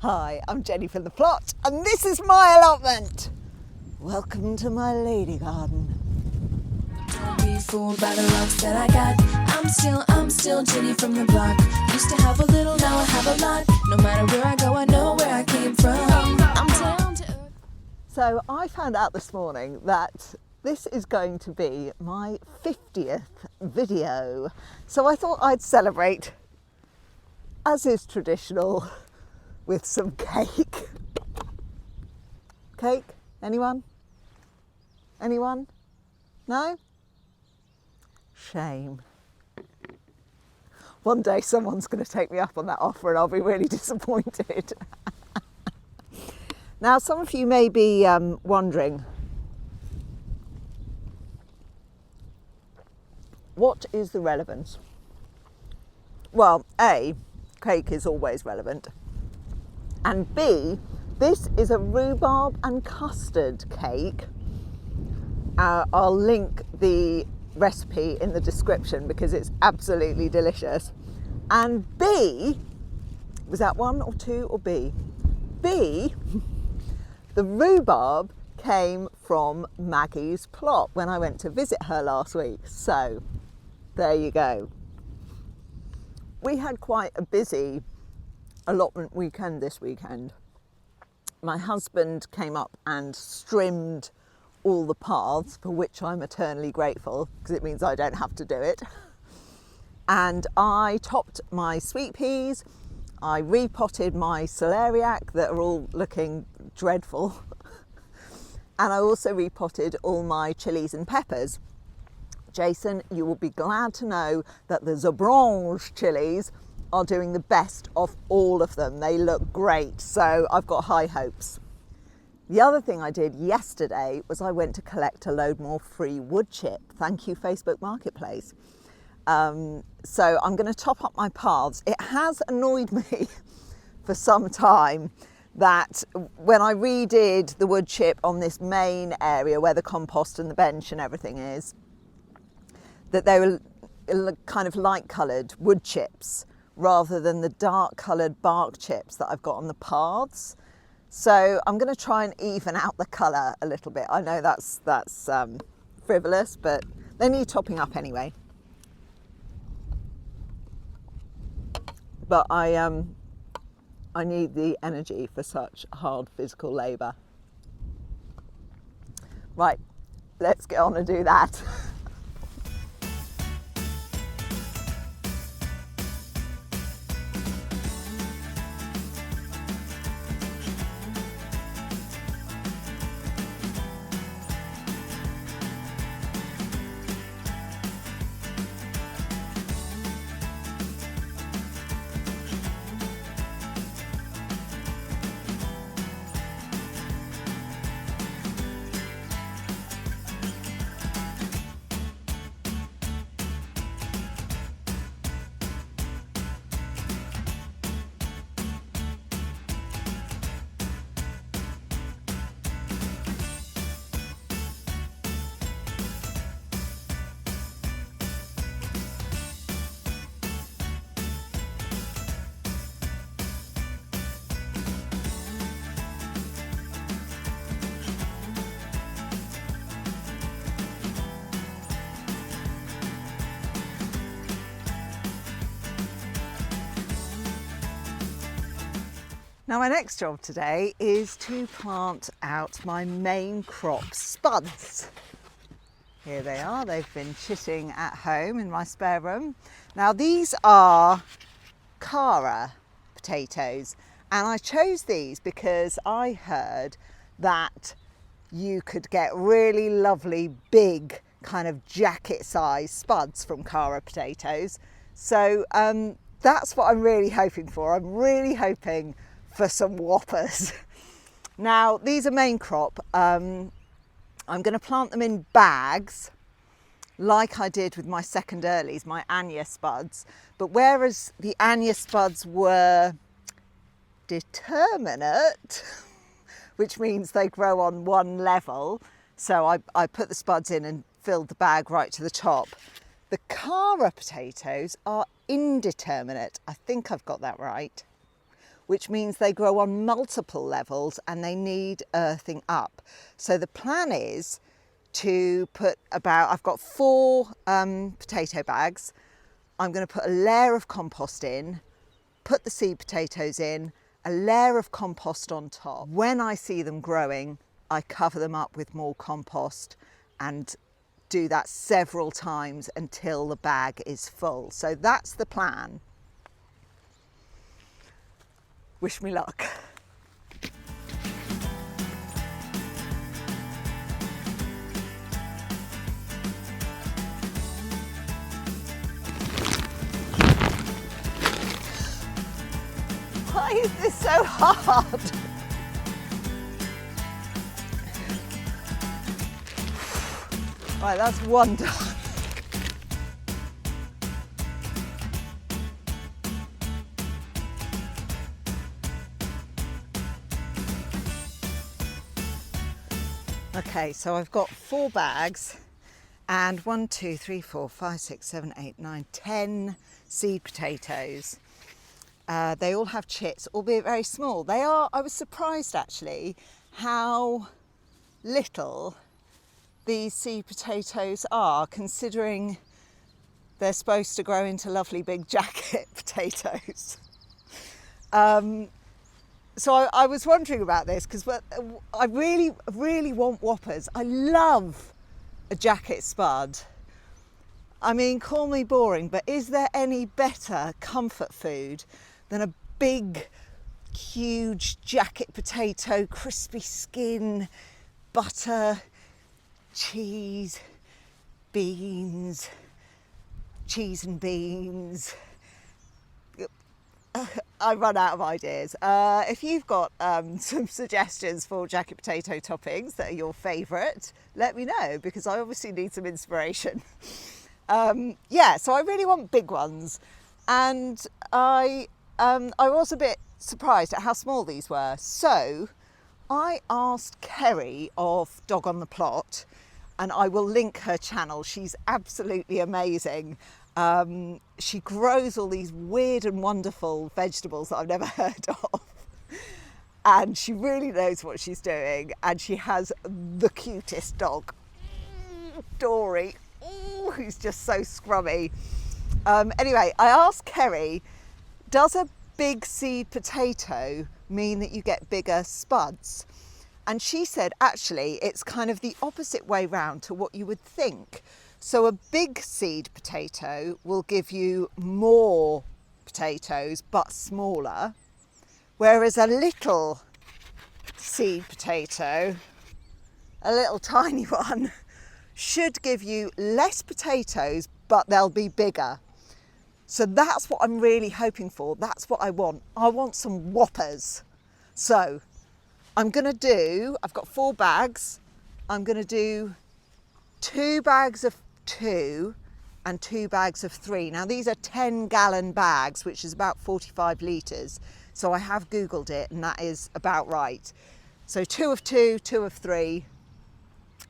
Hi, I'm Jenny from the plot, and this is my allotment. Welcome to my lady garden. Don't be fooled by the looks that I got. I'm still Jenny from the block. Used to have a little, now I have a lot. No matter where I go, I know where I came from. I'm down to earth. So I found out this morning that this is going to be my 50th video. So I thought I'd celebrate, as is traditional, with some cake. Cake? Anyone? Anyone? No? Shame. One day someone's going to take me up on that offer and I'll be really disappointed. Now, some of you may be wondering, what is the relevance? Well, A, cake is always relevant. And B, this is a rhubarb and custard cake. I'll link the recipe in the description because it's absolutely delicious. And B, was that one or two or B? B, the rhubarb came from Maggie's plot when I went to visit her last week. So there you go. We had quite a busy allotment weekend this weekend. My husband came up and trimmed all the paths, for which I'm eternally grateful because it means I don't have to do it. And I topped my sweet peas. I repotted my celeriac that are all looking dreadful. And I also repotted all my chilies and peppers. Jason, you will be glad to know that the Zabrange chilies are doing the best of all of them. They look great, so I've got high hopes. The other thing I did yesterday was I went to collect a load more free wood chip. Thank you, Facebook Marketplace. So I'm going to top up my paths. It has annoyed me for some time that when I redid the wood chip on this main area where the compost and the bench and everything is, that they were kind of light coloured wood chips rather than the dark coloured bark chips that I've got on the paths. So I'm going to try and even out the colour a little bit. I know that's frivolous, but they need topping up anyway. But I need the energy for such hard physical labour. Right, let's get on and do that. Now my next job today is to plant out my main crop spuds. Here they are, they've been chitting at home in my spare room. Now these are Cara potatoes, and I chose these because I heard that you could get really lovely big kind of jacket size spuds from Cara potatoes. So that's what I'm really hoping for. I'm really hoping for some whoppers. Now these are main crop. I'm going to plant them in bags like I did with my second earlies, my Anya spuds. But whereas the Anya spuds were determinate, which means they grow on one level, so I put the spuds in and filled the bag right to the top. The Cara potatoes are indeterminate. I think I've got that right. which means they grow on multiple levels and they need earthing up. So the plan is to put I've got 4 potato bags. I'm going to put a layer of compost in, put the seed potatoes in, a layer of compost on top. When I see them growing, I cover them up with more compost and do that several times until the bag is full. So that's the plan. Wish me luck. Why is this so hard? Right, that's one done. Okay, so I've got 4 bags and 1, 2, 3, 4, 5, 6, 7, 8, 9, 10 seed potatoes. They all have chits, albeit very small. I was surprised actually how little these seed potatoes are, considering they're supposed to grow into lovely big jacket potatoes. So I was wondering about this because I really want whoppers. I love a jacket spud. I mean, call me boring, but is there any better comfort food than a big, huge jacket potato, crispy skin, butter, cheese, beans, cheese and beans? I run out of ideas. If you've got some suggestions for jacket potato toppings that are your favourite, let me know, because I obviously need some inspiration. Yeah, so I really want big ones, and I was a bit surprised at how small these were. So I asked Kerry of Dog on the Plot, and I will link her channel. She's absolutely amazing. She grows all these weird and wonderful vegetables that I've never heard of. And she really knows what she's doing. And she has the cutest dog, Dorie, who's just so scrummy. Anyway, I asked Kerry, does a big seed potato mean that you get bigger spuds? And she said, actually, it's kind of the opposite way round to what you would think. So a big seed potato will give you more potatoes, but smaller. Whereas a little seed potato, a little tiny one, should give you less potatoes, but they'll be bigger. So that's what I'm really hoping for. That's what I want. I want some whoppers. So I've got 4 bags. I'm going to do 2 bags of 2 and 2 bags of 3. Now these are 10-gallon bags, which is about 45 litres. So I have Googled it, and that is about right. So 2 of 2, 2 of 3.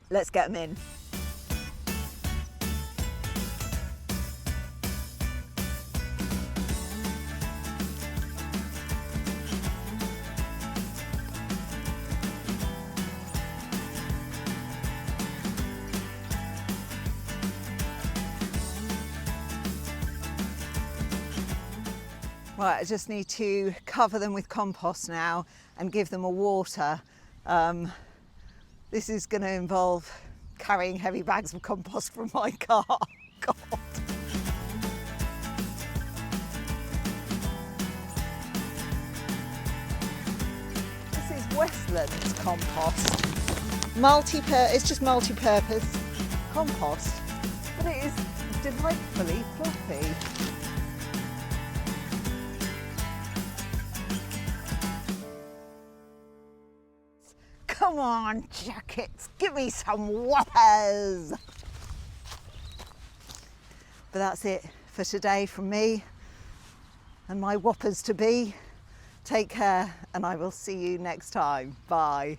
Let's get them in. Right, I just need to cover them with compost now and give them a water. This is going to involve carrying heavy bags of compost from my car. God. This is Westland's compost. It's just multi-purpose compost, but it is delightfully fluffy. Come on, jackets, give me some whoppers. But that's it for today from me and my whoppers to be. Take care, and I will see you next time. Bye.